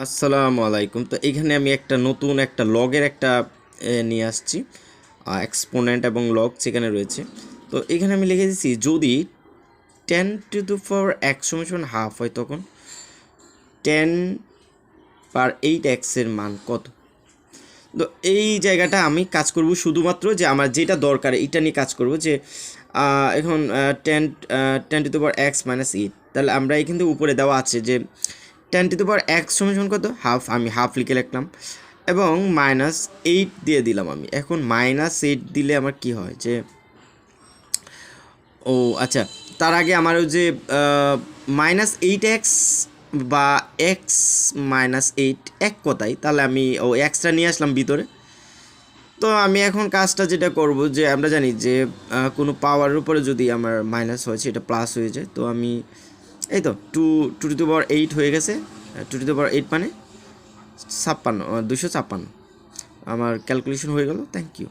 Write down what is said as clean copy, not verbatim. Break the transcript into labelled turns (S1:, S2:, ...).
S1: আসসালামু আলাইকুম। তো এখানে আমি একটা নতুন একটা লগের একটা নিয়ে আসছি, এক্সপোনেন্ট এবং লগ সেখানে রয়েছে। তো এখানে আমি লিখে দিচ্ছি যদি 10^(x)=½ হয় তখন 10^8x-এর মান কত। তো এই জায়গাটা আমি কাজ করব শুধুমাত্র যে আমার যেটা দরকার এটা নিয়ে কাজ করব যে এখন 10^(x)−8, তাহলে আমরা এখান থেকে উপরে দেওয়া আছে যে 10^(x) কত, হাফ। আমি হাফ লিখে রাখলাম এবং -8 দিয়ে দিলাম আমি। এখন -8 দিলে আমার কি হয় যে আচ্ছা, তার আগে আমার ওই যে -8x বা x-8 এক কথাই, তাহলে আমি এক্সটা নিয়ে আসলাম ভিতরে। তো আমি এখন কাজটা যেটা করব যে আমরা জানি যে কোনো পাওয়ারের উপরে যদি আমার মাইনাস হয়েছে এটা প্লাস হয়ে যায়। তো আমি এই তো 2^8 হয়ে গেছে। 2^8 মানে 256 আমার ক্যালকুলেশন হয়ে গেল। Thank you.